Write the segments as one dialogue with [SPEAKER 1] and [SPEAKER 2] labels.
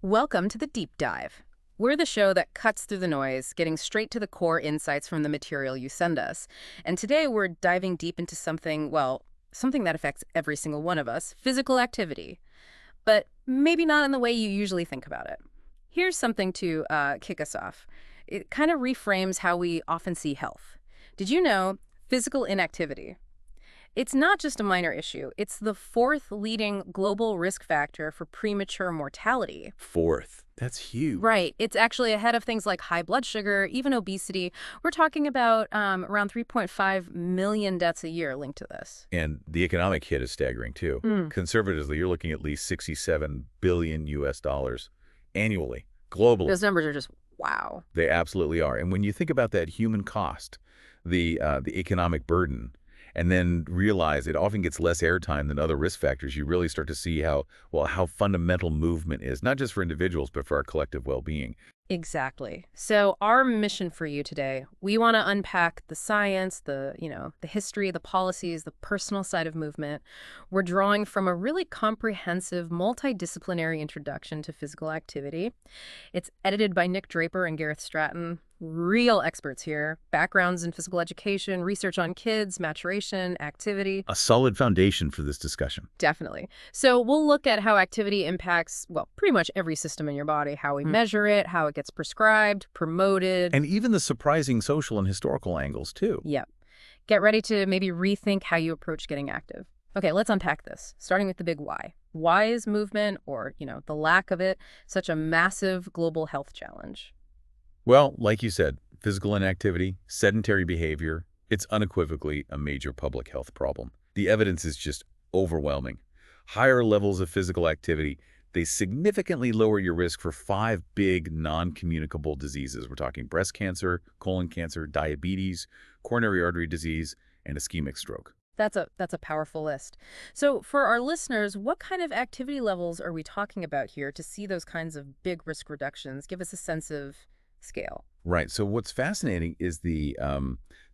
[SPEAKER 1] Welcome to the Deep Dive. We're the show that cuts through the noise, getting straight to the core insights from the material you send us. And today we're diving deep into something, well, something that affects every single one of us, physical activity. But maybe not in the way you usually think about it. Here's something to kick us off. It kind of reframes how we often see health. Did you know physical inactivity? It's not just a minor issue. It's the fourth leading global risk factor for premature mortality.
[SPEAKER 2] Fourth. That's huge.
[SPEAKER 1] Right. It's actually ahead of things like high blood sugar, even obesity. We're talking about around 3.5 million deaths a year linked to this.
[SPEAKER 2] And the economic hit is staggering, too. Conservatively, you're looking at least 67 billion US dollars annually, globally.
[SPEAKER 1] Those numbers are just wow.
[SPEAKER 2] They absolutely are. And when you think about that human cost, the economic burden, and then realize it often gets less airtime than other risk factors, you really start to see how fundamental movement is, not just for individuals, but for our collective well-being.
[SPEAKER 1] Exactly. So our mission for you today, we want to unpack the science, the history, the policies, the personal side of movement. We're drawing from a really comprehensive multidisciplinary introduction to physical activity. It's edited by Nick Draper and Gareth Stratton. Real experts here. Backgrounds in physical education, research on kids, maturation, activity.
[SPEAKER 2] A solid foundation for this discussion.
[SPEAKER 1] Definitely. So we'll look at how activity impacts, well, pretty much every system in your body, how we measure it, how it gets prescribed, promoted.
[SPEAKER 2] And even the surprising social and historical angles, too.
[SPEAKER 1] Yep. Get ready to maybe rethink how you approach getting active. Okay, let's unpack this, starting with the big why. Why is movement, or, the lack of it, such a massive global health challenge?
[SPEAKER 2] Well, like you said, physical inactivity, sedentary behavior, it's unequivocally a major public health problem. The evidence is just overwhelming. Higher levels of physical activity, they significantly lower your risk for 5 big non-communicable diseases. We're talking breast cancer, colon cancer, diabetes, coronary artery disease, and ischemic stroke.
[SPEAKER 1] That's a powerful list. So for our listeners, what kind of activity levels are we talking about here to see those kinds of big risk reductions? Give us a sense of scale.
[SPEAKER 2] Right. So what's fascinating is the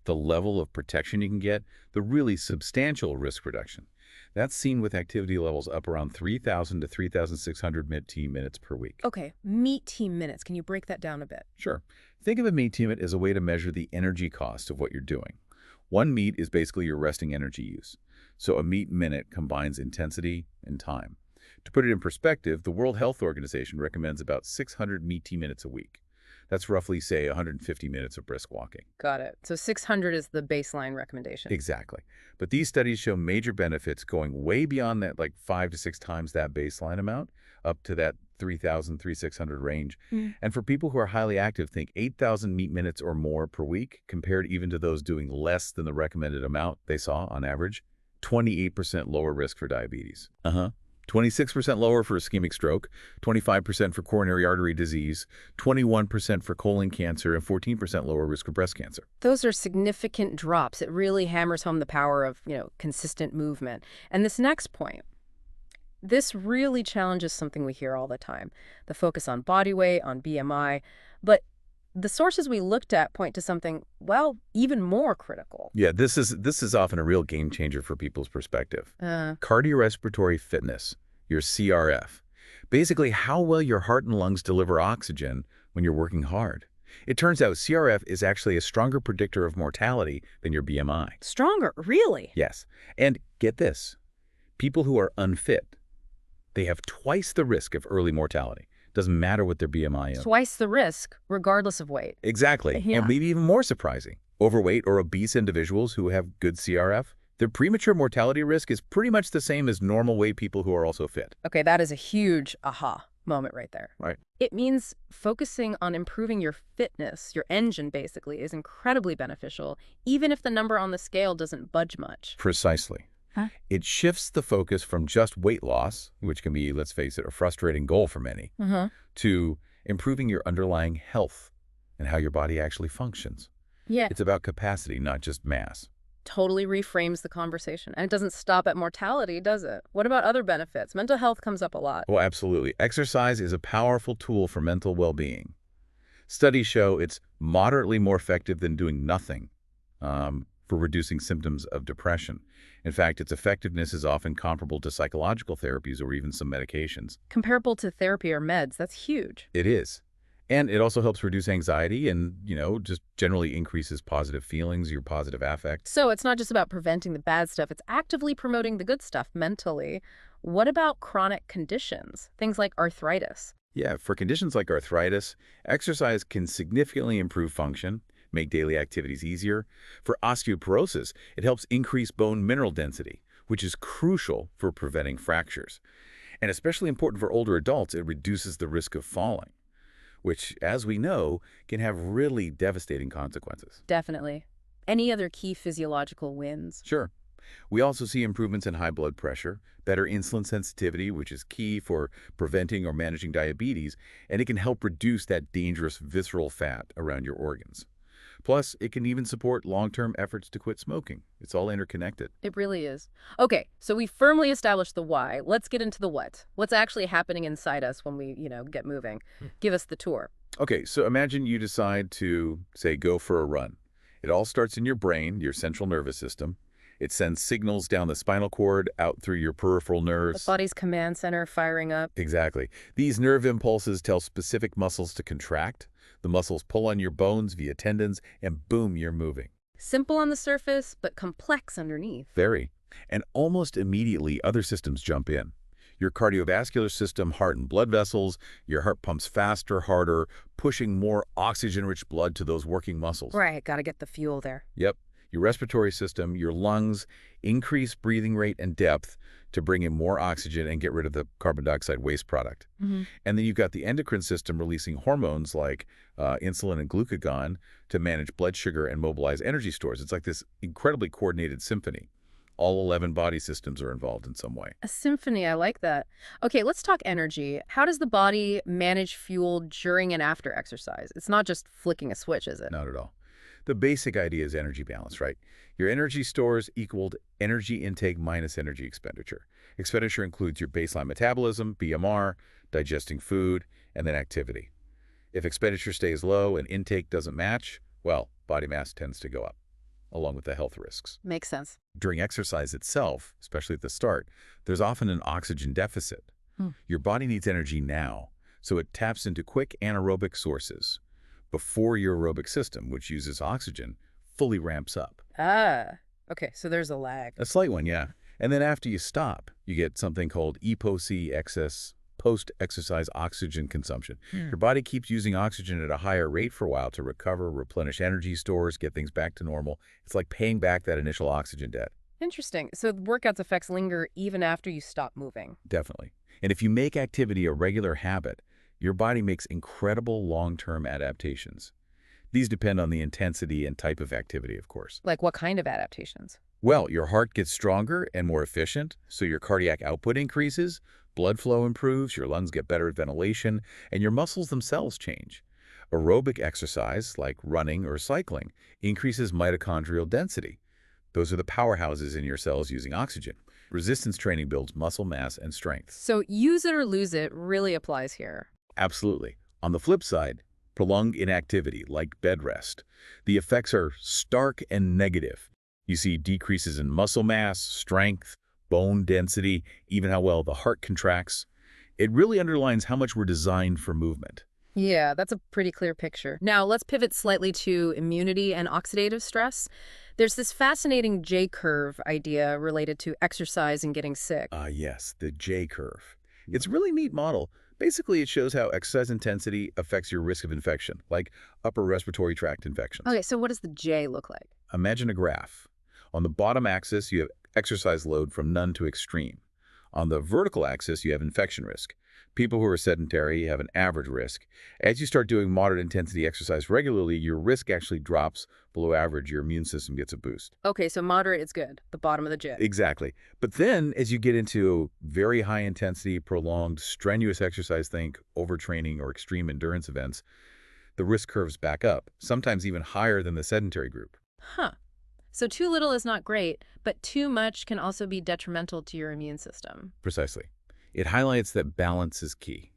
[SPEAKER 2] level of protection you can get, the really substantial risk reduction. That's seen with activity levels up around 3,000 to 3,600 MET minutes per week.
[SPEAKER 1] Okay, MET minutes. Can you break that down a bit?
[SPEAKER 2] Sure. Think of a MET minute as a way to measure the energy cost of what you're doing. One MET is basically your resting energy use. So a MET minute combines intensity and time. To put it in perspective, the World Health Organization recommends about 600 MET minutes a week. That's roughly, say, 150 minutes of brisk walking.
[SPEAKER 1] Got it. So 600 is the baseline recommendation.
[SPEAKER 2] Exactly. But these studies show major benefits going way beyond that, like 5 to 6 times that baseline amount, up to that 3,000, 3,600 range. And for people who are highly active, think 8,000 MET minutes or more per week, compared even to those doing less than the recommended amount they saw on average. 28% lower risk for diabetes. 26% lower for ischemic stroke, 25% for coronary artery disease, 21% for colon cancer, and 14% lower risk for breast cancer.
[SPEAKER 1] Those are significant drops. It really hammers home the power of, consistent movement. And this next point, this really challenges something we hear all the time, the focus on body weight, on BMI. But the sources we looked at point to something, well, even more critical.
[SPEAKER 2] Yeah, this is often a real game changer for people's perspective. Cardiorespiratory fitness, your CRF. Basically, how well your heart and lungs deliver oxygen when you're working hard. It turns out CRF is actually a stronger predictor of mortality than your BMI.
[SPEAKER 1] Stronger? Really?
[SPEAKER 2] Yes. And get this, people who are unfit, they have twice the risk of early mortality. Doesn't matter what their BMI is.
[SPEAKER 1] Twice the risk, regardless of weight.
[SPEAKER 2] Exactly.
[SPEAKER 1] Yeah.
[SPEAKER 2] And maybe even more surprising, overweight or obese individuals who have good CRF, their premature mortality risk is pretty much the same as normal weight people who are also fit.
[SPEAKER 1] Okay, that is a huge aha moment right there.
[SPEAKER 2] Right.
[SPEAKER 1] It means focusing on improving your fitness, your engine basically, is incredibly beneficial, even if the number on the scale doesn't budge much.
[SPEAKER 2] Precisely. It shifts the focus from just weight loss, which can be, let's face it, a frustrating goal for many, to improving your underlying health and how your body actually functions.
[SPEAKER 1] Yeah.
[SPEAKER 2] It's about capacity, not just mass.
[SPEAKER 1] Totally reframes the conversation. And it doesn't stop at mortality, does it? What about other benefits? Mental health comes up a lot.
[SPEAKER 2] Well, absolutely. Exercise is a powerful tool for mental well-being. Studies show it's moderately more effective than doing nothing for reducing symptoms of depression. In fact, its effectiveness is often comparable to psychological therapies or even some medications.
[SPEAKER 1] Comparable to therapy or meds, that's huge.
[SPEAKER 2] It is. And it also helps reduce anxiety and, just generally increases positive feelings, your positive affect.
[SPEAKER 1] So it's not just about preventing the bad stuff, it's actively promoting the good stuff mentally. What about chronic conditions? Things like arthritis.
[SPEAKER 2] Yeah, for conditions like arthritis, exercise can significantly improve function, make daily activities easier. For osteoporosis, it helps increase bone mineral density, which is crucial for preventing fractures. And especially important for older adults, it reduces the risk of falling, which, as we know, can have really devastating consequences.
[SPEAKER 1] Definitely. Any other key physiological wins?
[SPEAKER 2] Sure. We also see improvements in high blood pressure, better insulin sensitivity, which is key for preventing or managing diabetes, and it can help reduce that dangerous visceral fat around your organs. Plus, it can even support long-term efforts to quit smoking. It's all interconnected.
[SPEAKER 1] It really is. Okay, so we firmly established the why. Let's get into the what. What's actually happening inside us when we, get moving? Give us the tour.
[SPEAKER 2] Okay, so imagine you decide to, say, go for a run. It all starts in your brain, your central nervous system. It sends signals down the spinal cord, out through your peripheral
[SPEAKER 1] The
[SPEAKER 2] nerves.
[SPEAKER 1] body's command center firing up.
[SPEAKER 2] Exactly. These nerve impulses tell specific muscles to contract. The muscles pull on your bones via tendons, and boom, you're moving.
[SPEAKER 1] Simple on the surface, but complex underneath.
[SPEAKER 2] Very. And almost immediately, other systems jump in. Your cardiovascular system, heart and blood vessels, your heart pumps faster, harder, pushing more oxygen-rich blood to those working muscles.
[SPEAKER 1] Right, gotta get the fuel there.
[SPEAKER 2] Yep. Your respiratory system, your lungs, increase breathing rate and depth to bring in more oxygen and get rid of the carbon dioxide waste product. And then you've got the endocrine system releasing hormones like insulin and glucagon to manage blood sugar and mobilize energy stores. It's like this incredibly coordinated symphony. All 11 body systems are involved in some way.
[SPEAKER 1] A symphony, I like that. Okay, let's talk energy. How does the body manage fuel during and after exercise? It's not just flicking a switch, is it?
[SPEAKER 2] Not at all. The basic idea is energy balance, right? Your energy stores equaled energy intake minus energy expenditure. Expenditure includes your baseline metabolism, BMR, digesting food, and then activity. If expenditure stays low and intake doesn't match, well, body mass tends to go up, along with the health risks.
[SPEAKER 1] Makes sense.
[SPEAKER 2] During exercise itself, especially at the start, there's often an oxygen deficit. Your body needs energy now, so it taps into quick anaerobic sources before your aerobic system, which uses oxygen, fully ramps up.
[SPEAKER 1] Okay, so there's a lag.
[SPEAKER 2] A slight one, yeah. And then after you stop, you get something called EPOC, excess post-exercise oxygen consumption. Your body keeps using oxygen at a higher rate for a while to recover, replenish energy stores, get things back to normal. It's like paying back that initial oxygen debt.
[SPEAKER 1] Interesting. So the workout's effects linger even after you stop moving.
[SPEAKER 2] Definitely. And if you make activity a regular habit, your body makes incredible long-term adaptations. These depend on the intensity and type of activity, of course.
[SPEAKER 1] Like what kind of adaptations?
[SPEAKER 2] Well, your heart gets stronger and more efficient, so your cardiac output increases, blood flow improves, your lungs get better at ventilation, and your muscles themselves change. Aerobic exercise, like running or cycling, increases mitochondrial density. Those are the powerhouses in your cells using oxygen. Resistance training builds muscle mass and strength.
[SPEAKER 1] So use it or lose it really applies here.
[SPEAKER 2] Absolutely. On the flip side, prolonged inactivity, like bed rest, the effects are stark and negative. You see decreases in muscle mass, strength, bone density, even how well the heart contracts. It really underlines how much we're designed for movement.
[SPEAKER 1] Yeah, that's a pretty clear picture. Now, let's pivot slightly to immunity and oxidative stress. There's this fascinating J-curve idea related to exercise and getting sick.
[SPEAKER 2] Yes, the J-curve. It's a really neat model. Basically, it shows how exercise intensity affects your risk of infection, like upper respiratory tract infections.
[SPEAKER 1] Okay, so what does the J look like?
[SPEAKER 2] Imagine a graph. On the bottom axis, you have exercise load from none to extreme. On the vertical axis, you have infection risk. People who are sedentary have an average risk. As you start doing moderate intensity exercise regularly, your risk actually drops below average. Your immune system gets a boost.
[SPEAKER 1] Okay, so moderate is good, the bottom of the J.
[SPEAKER 2] Exactly. But then as you get into very high intensity, prolonged, strenuous exercise, think overtraining or extreme endurance events, the risk curves back up, sometimes even higher than the sedentary group.
[SPEAKER 1] Huh. So too little is not great, but too much can also be detrimental to your immune system.
[SPEAKER 2] Precisely. It highlights that balance is key.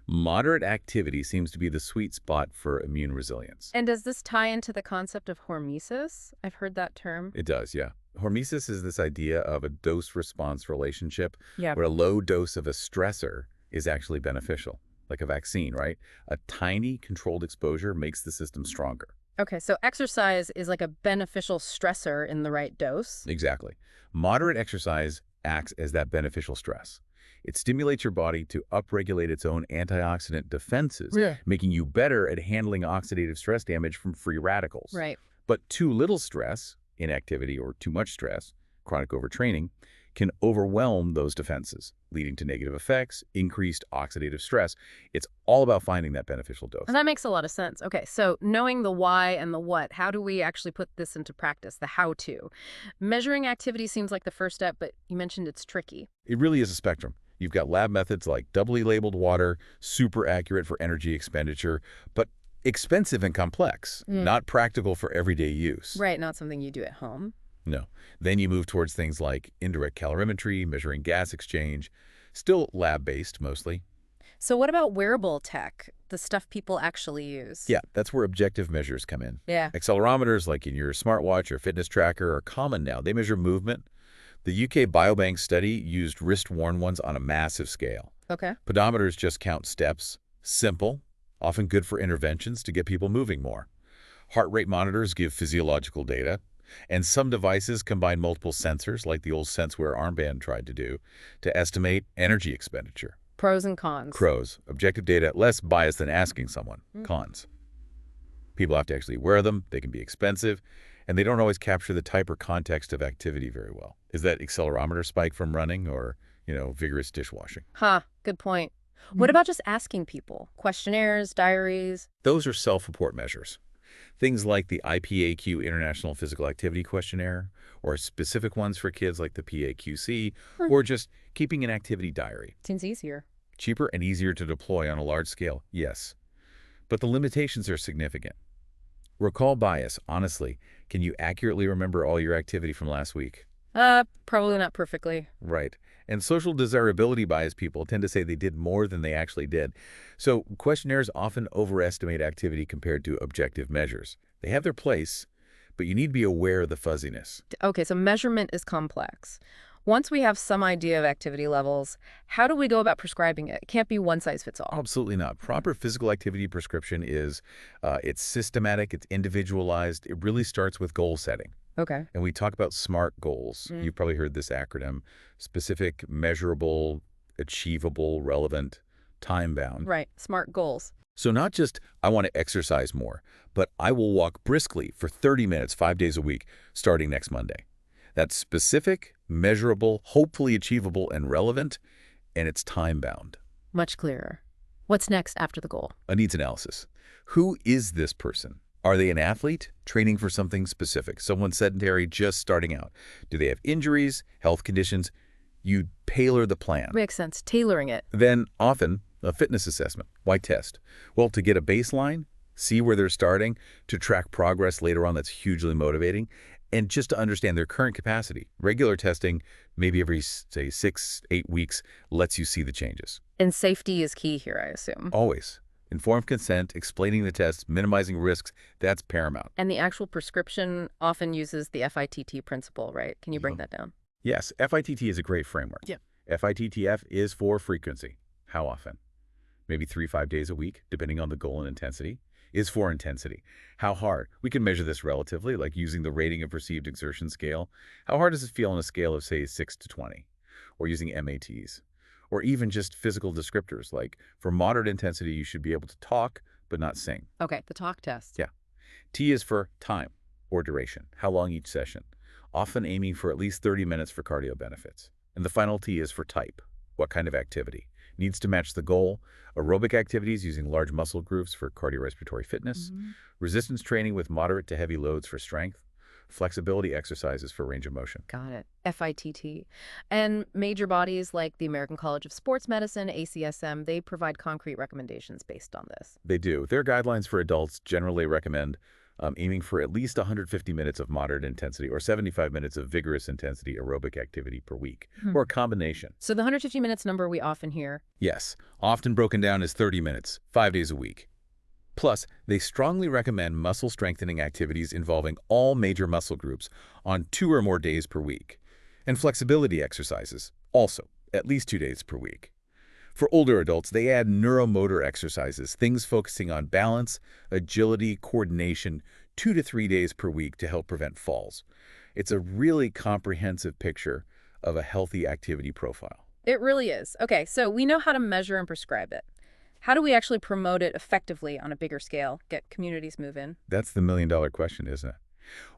[SPEAKER 2] Moderate activity seems to be the sweet spot for immune resilience.
[SPEAKER 1] And does this tie into the concept of hormesis? I've heard that term.
[SPEAKER 2] It does, yeah. Hormesis is this idea of a dose-response relationship
[SPEAKER 1] Yeah.
[SPEAKER 2] where a low dose of a stressor is actually beneficial, like a vaccine, right? A tiny controlled exposure makes the system stronger.
[SPEAKER 1] Okay, so exercise is like a beneficial stressor in the right dose?
[SPEAKER 2] Exactly. Moderate exercise acts as that beneficial stress. It stimulates your body to upregulate its own antioxidant defenses,
[SPEAKER 1] Yeah.
[SPEAKER 2] making you better at handling oxidative stress damage from free radicals.
[SPEAKER 1] Right.
[SPEAKER 2] But too little stress, inactivity, or too much stress, chronic overtraining, can overwhelm those defenses, leading to negative effects, increased oxidative stress. It's all about finding that beneficial dose.
[SPEAKER 1] And that makes a lot of sense. Okay, so knowing the why and the what, how do we actually put this into practice, the how-to? Measuring activity seems like the first step, but you mentioned it's tricky.
[SPEAKER 2] It really is a spectrum. You've got lab methods like doubly labeled water, super accurate for energy expenditure, but expensive and complex, not practical for everyday use.
[SPEAKER 1] Right, not something you do at home.
[SPEAKER 2] No. Then you move towards things like indirect calorimetry, measuring gas exchange, still lab-based mostly.
[SPEAKER 1] So what about wearable tech, the stuff people actually use?
[SPEAKER 2] Yeah, that's where objective measures come in.
[SPEAKER 1] Yeah.
[SPEAKER 2] Accelerometers like in your smartwatch or fitness tracker are common now. They measure movement. The UK Biobank study used wrist-worn ones on a massive scale.
[SPEAKER 1] Okay.
[SPEAKER 2] Pedometers just count steps. Simple, often good for interventions to get people moving more. Heart rate monitors give physiological data. And some devices combine multiple sensors, like the old SenseWear armband tried to do, to estimate energy expenditure.
[SPEAKER 1] Pros and cons.
[SPEAKER 2] Pros, objective data, less biased than asking someone. Cons, people have to actually wear them, they can be expensive, and they don't always capture the type or context of activity very well. Is that accelerometer spike from running or, vigorous dishwashing?
[SPEAKER 1] Good point. What about just asking people? Questionnaires, diaries?
[SPEAKER 2] Those are self-report measures. Things like the IPAQ International Physical Activity Questionnaire, or specific ones for kids like the PAQC, or just keeping an activity diary.
[SPEAKER 1] Seems easier.
[SPEAKER 2] Cheaper and easier to deploy on a large scale, yes. But the limitations are significant. Recall bias, honestly. Can you accurately remember all your activity from last week?
[SPEAKER 1] Probably not perfectly.
[SPEAKER 2] Right. And social desirability bias people tend to say they did more than they actually did. So questionnaires often overestimate activity compared to objective measures. They have their place, but you need to be aware of the fuzziness.
[SPEAKER 1] Okay, so measurement is complex. Once we have some idea of activity levels, how do we go about prescribing it? It can't be one size fits all.
[SPEAKER 2] Absolutely not. Proper physical activity prescription is, it's systematic, it's individualized. It really starts with goal setting.
[SPEAKER 1] Okay.
[SPEAKER 2] And we talk about SMART goals. You've probably heard this acronym: specific, measurable, achievable, relevant, time-bound.
[SPEAKER 1] Right. SMART goals.
[SPEAKER 2] So not just, I want to exercise more, but I will walk briskly for 30 minutes, 5 days a week, starting next Monday. That's specific, measurable, hopefully achievable, and relevant, and it's time-bound.
[SPEAKER 1] Much clearer. What's next after the goal?
[SPEAKER 2] A needs analysis. Who is this person? Are they an athlete training for something specific? Someone sedentary just starting out? Do they have injuries, health conditions? You tailor the plan.
[SPEAKER 1] Makes sense. Tailoring it.
[SPEAKER 2] Then, often, a fitness assessment. Why test? Well, to get a baseline, see where they're starting, to track progress later on, that's hugely motivating, and just to understand their current capacity. Regular testing, maybe every, say, 6-8 weeks, lets you see the changes.
[SPEAKER 1] And safety is key here, I assume.
[SPEAKER 2] Always. Informed consent, explaining the tests, minimizing risks, that's paramount.
[SPEAKER 1] And the actual prescription often uses the FITT principle, right? Can you break that down?
[SPEAKER 2] Yes, FITT is a great framework.
[SPEAKER 1] Yeah.
[SPEAKER 2] FITTF is for frequency. How often? Maybe 3-5 days a week, depending on the goal and intensity. Is for intensity. How hard? We can measure this relatively, like using the rating of perceived exertion scale. How hard does it feel on a scale of, say, 6 to 20? Or using MATs. Or even just physical descriptors, like for moderate intensity, you should be able to talk, but not sing.
[SPEAKER 1] Okay, the talk test.
[SPEAKER 2] Yeah. T is for time or duration, how long each session, often aiming for at least 30 minutes for cardio benefits. And the final T is for type, what kind of activity. Needs to match the goal. Aerobic activities using large muscle groups for cardiorespiratory fitness. Resistance training with moderate to heavy loads for strength. Flexibility exercises for range of motion.
[SPEAKER 1] Got it. FITT. And major bodies like the American College of Sports Medicine, ACSM, they provide concrete recommendations based on this.
[SPEAKER 2] They do. Their guidelines for adults generally recommend aiming for at least 150 minutes of moderate intensity or 75 minutes of vigorous intensity aerobic activity per week, or a combination.
[SPEAKER 1] So the 150 minutes number we often hear.
[SPEAKER 2] Yes, often broken down as 30 minutes, 5 days a week. Plus, they strongly recommend muscle-strengthening activities involving all major muscle groups on 2 or more days per week. And flexibility exercises, also, at least 2 days per week. For older adults, they add neuromotor exercises, things focusing on balance, agility, coordination, 2 to 3 days per week to help prevent falls. It's a really comprehensive picture of a healthy activity profile.
[SPEAKER 1] It really is. Okay, so we know how to measure and prescribe it. How do we actually promote it effectively on a bigger scale, get communities moving?
[SPEAKER 2] That's the million-dollar question, isn't it?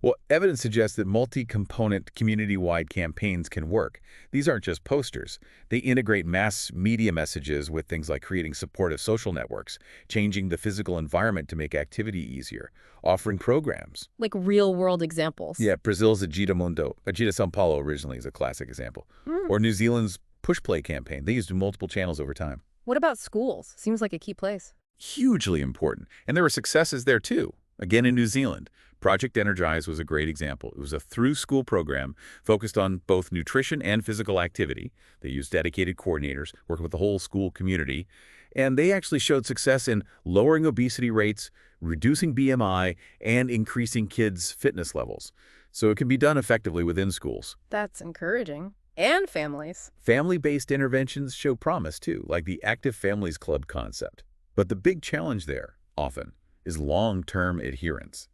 [SPEAKER 2] Well, evidence suggests that multi-component community-wide campaigns can work. These aren't just posters. They integrate mass media messages with things like creating supportive social networks, changing the physical environment to make activity easier, offering programs.
[SPEAKER 1] Like real-world examples.
[SPEAKER 2] Yeah, Brazil's Agita Mundo, Agita São Paulo originally is a classic example. Or New Zealand's Push Play campaign. They used multiple channels over time.
[SPEAKER 1] What about schools? Seems like a key place.
[SPEAKER 2] Hugely important. And there were successes there too. Again, in New Zealand, Project Energize was a great example. It was a through-school program focused on both nutrition and physical activity. They used dedicated coordinators, working with the whole school community. And they actually showed success in lowering obesity rates, reducing BMI, and increasing kids' fitness levels. So it can be done effectively within schools.
[SPEAKER 1] That's encouraging. And families.
[SPEAKER 2] Family-based interventions show promise too, like the Active Families Club concept. But the big challenge there, often, is long-term adherence.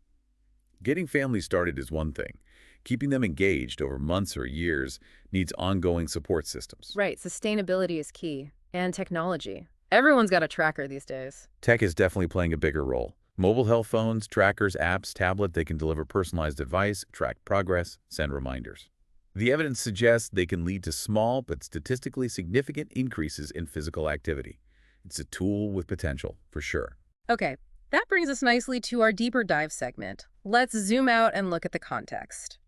[SPEAKER 2] Getting families started is one thing. Keeping them engaged over months or years needs ongoing support systems.
[SPEAKER 1] Right, sustainability is key. And technology. Everyone's got a tracker these days.
[SPEAKER 2] Tech is definitely playing a bigger role. Mobile health phones, trackers, apps, tablet, they can deliver personalized advice, track progress, send reminders. The evidence suggests they can lead to small but statistically significant increases in physical activity. It's a tool with potential, for sure.
[SPEAKER 1] Okay, that brings us nicely to our deeper dive segment. Let's zoom out and look at the context.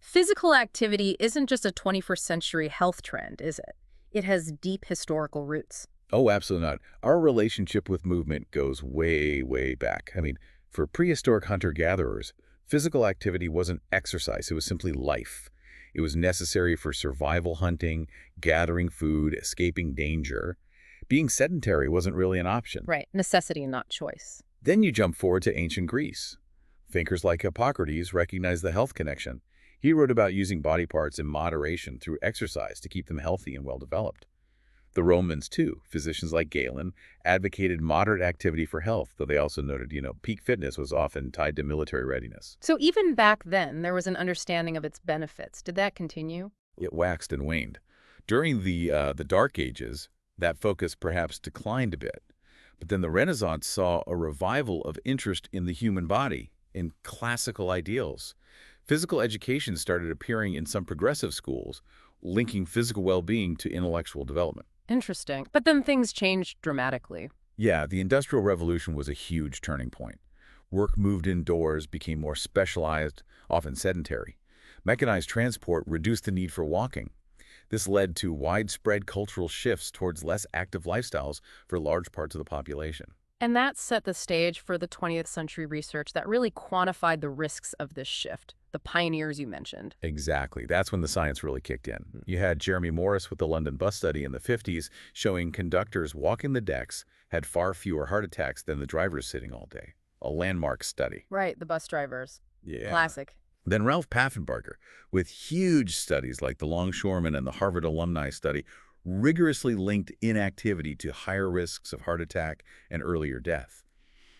[SPEAKER 1] Physical activity isn't just a 21st century health trend, is it? It has deep historical roots.
[SPEAKER 2] Oh, absolutely not. Our relationship with movement goes way, way back. For prehistoric hunter-gatherers, physical activity wasn't exercise, it was simply life. It was necessary for survival hunting, gathering food, escaping danger. Being sedentary wasn't really an option.
[SPEAKER 1] Right, necessity, not choice.
[SPEAKER 2] Then you jump forward to ancient Greece. Thinkers like Hippocrates recognized the health connection. He wrote about using body parts in moderation through exercise to keep them healthy and well-developed. The Romans, too, physicians like Galen, advocated moderate activity for health, though they also noted, peak fitness was often tied to military readiness.
[SPEAKER 1] So even back then, there was an understanding of its benefits. Did that continue?
[SPEAKER 2] It waxed and waned. During the Dark Ages, that focus perhaps declined a bit. But then the Renaissance saw a revival of interest in the human body, in classical ideals. Physical education started appearing in some progressive schools, linking physical well-being to intellectual development.
[SPEAKER 1] Interesting. But then things changed dramatically.
[SPEAKER 2] Yeah, the Industrial Revolution was a huge turning point. Work moved indoors, became more specialized, often sedentary. Mechanized transport reduced the need for walking. This led to widespread cultural shifts towards less active lifestyles for large parts of the population.
[SPEAKER 1] And that set the stage for the 20th century research that really quantified the risks of this shift, the pioneers you mentioned.
[SPEAKER 2] Exactly. That's when the science really kicked in. You had Jeremy Morris with the London bus study in the 50s showing conductors walking the decks had far fewer heart attacks than the drivers sitting all day. A landmark study.
[SPEAKER 1] Right, the bus drivers.
[SPEAKER 2] Yeah.
[SPEAKER 1] Classic.
[SPEAKER 2] Then Ralph Paffenbarger, with huge studies like the Longshoreman and the Harvard Alumni Study, rigorously linked inactivity to higher risks of heart attack and earlier death.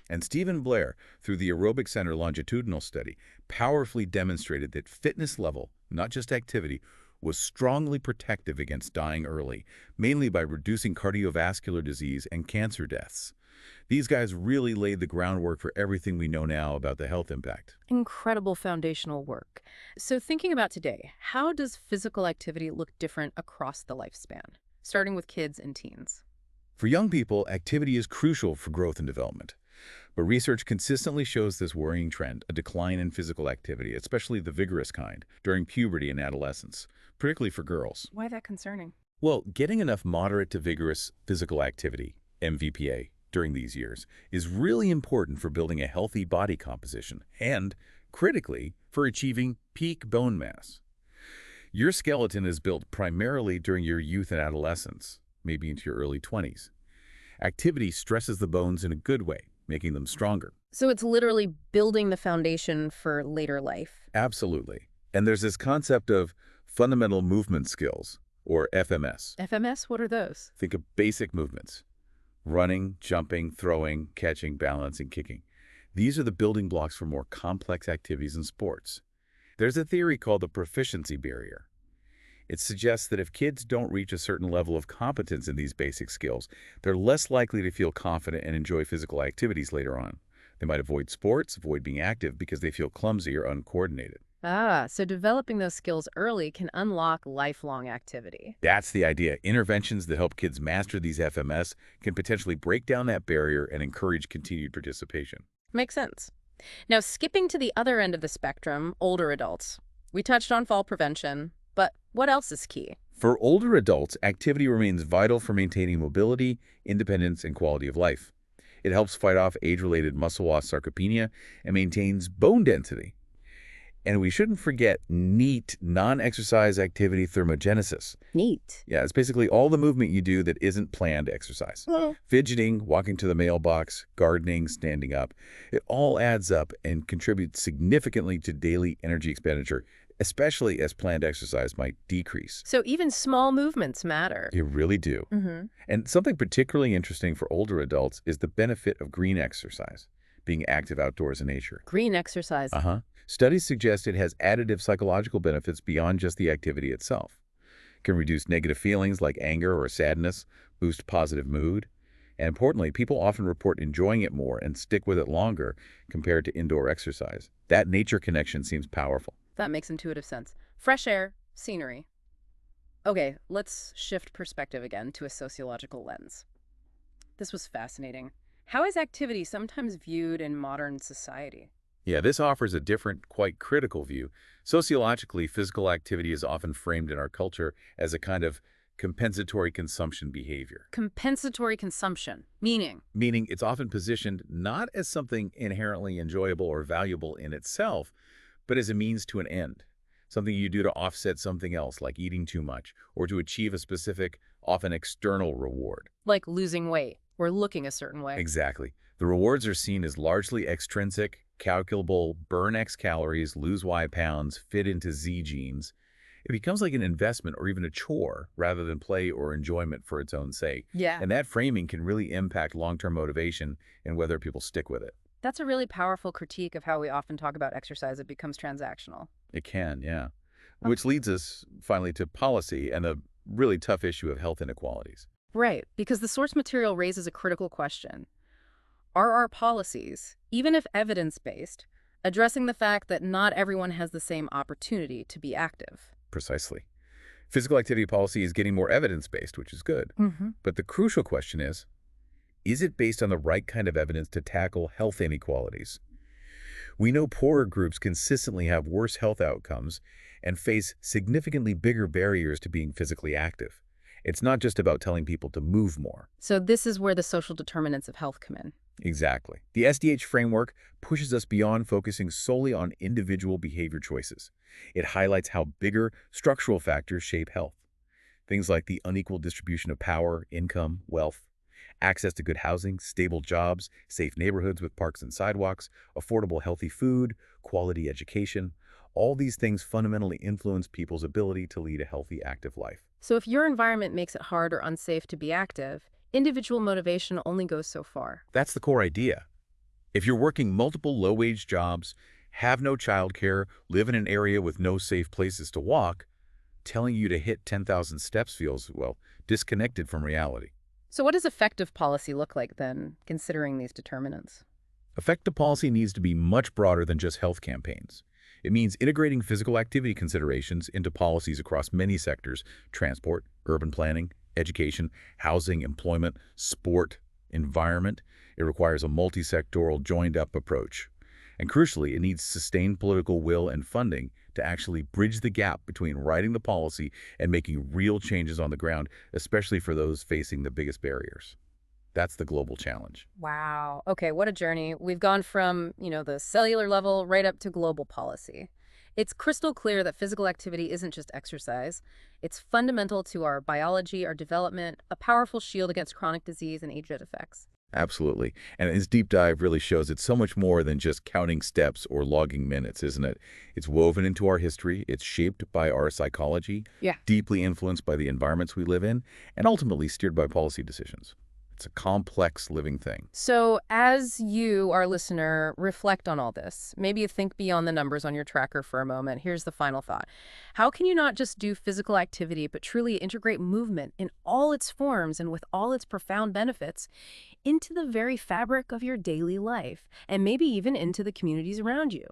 [SPEAKER 2] And Stephen Blair, through the Aerobic Center longitudinal study, powerfully demonstrated that fitness level, not just activity, was strongly protective against dying early, mainly by reducing cardiovascular disease and cancer deaths. These guys really laid the groundwork for everything we know now about the health impact.
[SPEAKER 1] Incredible foundational work. So thinking about today, how does physical activity look different across the lifespan, starting with kids and teens?
[SPEAKER 2] For young people, activity is crucial for growth and development. But research consistently shows this worrying trend, a decline in physical activity, especially the vigorous kind, during puberty and adolescence, particularly for girls.
[SPEAKER 1] Why that concerning?
[SPEAKER 2] Well, getting enough moderate to vigorous physical activity, MVPA, during these years is really important for building a healthy body composition and, critically, for achieving peak bone mass. Your skeleton is built primarily during your youth and adolescence, maybe into your early 20s. Activity stresses the bones in a good way, making them stronger.
[SPEAKER 1] So it's literally building the foundation for later life.
[SPEAKER 2] Absolutely. And there's this concept of fundamental movement skills, or FMS.
[SPEAKER 1] FMS, what are those?
[SPEAKER 2] Think of basic movements: running, jumping, throwing, catching, balancing, kicking. These are the building blocks for more complex activities in sports. There's a theory called the proficiency barrier. It suggests that if kids don't reach a certain level of competence in these basic skills, they're less likely to feel confident and enjoy physical activities later on. They might avoid sports, avoid being active because they feel clumsy or uncoordinated.
[SPEAKER 1] Ah, so developing those skills early can unlock lifelong activity.
[SPEAKER 2] That's the idea. Interventions that help kids master these FMS can potentially break down that barrier and encourage continued participation.
[SPEAKER 1] Makes sense. Now, skipping to the other end of the spectrum, older adults. We touched on fall prevention, but what else is key?
[SPEAKER 2] For older adults, activity remains vital for maintaining mobility, independence, and quality of life. It helps fight off age-related muscle loss sarcopenia and maintains bone density. And we shouldn't forget NEAT, non-exercise activity thermogenesis.
[SPEAKER 1] Neat.
[SPEAKER 2] Yeah, it's basically all the movement you do that isn't planned exercise. Fidgeting, walking to the mailbox, gardening, standing up. It all adds up and contributes significantly to daily energy expenditure, especially as planned exercise might decrease.
[SPEAKER 1] So even small movements matter.
[SPEAKER 2] They really do. And something particularly interesting for older adults is the benefit of green exercise, being active outdoors in nature.
[SPEAKER 1] Green exercise.
[SPEAKER 2] Studies suggest it has additive psychological benefits beyond just the activity itself. It can reduce negative feelings like anger or sadness, boost positive mood, and importantly, people often report enjoying it more and stick with it longer compared to indoor exercise. That nature connection seems powerful.
[SPEAKER 1] That makes intuitive sense. Fresh air, scenery. Okay, let's shift perspective again to a sociological lens. This was fascinating. How is activity sometimes viewed in modern society?
[SPEAKER 2] Yeah, this offers a different, quite critical view. Sociologically, physical activity is often framed in our culture as a kind of compensatory consumption behavior.
[SPEAKER 1] Compensatory consumption, meaning?
[SPEAKER 2] Meaning it's often positioned not as something inherently enjoyable or valuable in itself, but as a means to an end, something you do to offset something else, like eating too much, or to achieve a specific, often external reward.
[SPEAKER 1] Like losing weight or looking a certain way.
[SPEAKER 2] Exactly. The rewards are seen as largely extrinsic, calculable: burn X calories, lose Y pounds, fit into Z genes. It becomes like an investment or even a chore rather than play or enjoyment for its own sake.
[SPEAKER 1] Yeah.
[SPEAKER 2] And that framing can really impact long-term motivation and whether people stick with it.
[SPEAKER 1] That's a really powerful critique of how we often talk about exercise. It becomes transactional.
[SPEAKER 2] It can, yeah. Which leads us finally to policy and a really tough issue of health inequalities.
[SPEAKER 1] Right, because the source material raises a critical question. Are our policies, even if evidence-based, addressing the fact that not everyone has the same opportunity to be active?
[SPEAKER 2] Precisely. Physical activity policy is getting more evidence-based, which is good. But the crucial question is it based on the right kind of evidence to tackle health inequalities? We know poorer groups consistently have worse health outcomes and face significantly bigger barriers to being physically active. It's not just about telling people to move more.
[SPEAKER 1] So this is where the social determinants of health come in.
[SPEAKER 2] Exactly. The SDH framework pushes us beyond focusing solely on individual behavior choices. It highlights how bigger structural factors shape health. Things like the unequal distribution of power, income, wealth, access to good housing, stable jobs, safe neighborhoods with parks and sidewalks, affordable healthy food, quality education. All these things fundamentally influence people's ability to lead a healthy, active life.
[SPEAKER 1] So if your environment makes it hard or unsafe to be active, individual motivation only goes so far.
[SPEAKER 2] That's the core idea. If you're working multiple low-wage jobs, have no childcare, live in an area with no safe places to walk, telling you to hit 10,000 steps feels, well, disconnected from reality.
[SPEAKER 1] So what does effective policy look like then, considering these determinants?
[SPEAKER 2] Effective policy needs to be much broader than just health campaigns. It means integrating physical activity considerations into policies across many sectors: transport, urban planning, education, housing, employment, sport, environment. It requires a multi-sectoral, joined-up approach. And crucially, it needs sustained political will and funding to actually bridge the gap between writing the policy and making real changes on the ground, especially for those facing the biggest barriers. That's the global challenge.
[SPEAKER 1] Wow. Okay, what a journey. We've gone from, the cellular level right up to global policy. It's crystal clear that physical activity isn't just exercise. It's fundamental to our biology, our development, a powerful shield against chronic disease and age-effects.
[SPEAKER 2] Absolutely. And his deep dive really shows it's so much more than just counting steps or logging minutes, isn't it? It's woven into our history, it's shaped by our psychology,
[SPEAKER 1] Yeah.
[SPEAKER 2] deeply influenced by the environments we live in, and ultimately steered by policy decisions. It's a complex living thing.
[SPEAKER 1] So as you, our listener, reflect on all this, maybe you think beyond the numbers on your tracker for a moment. Here's the final thought. How can you not just do physical activity, but truly integrate movement in all its forms and with all its profound benefits into the very fabric of your daily life, and maybe even into the communities around you?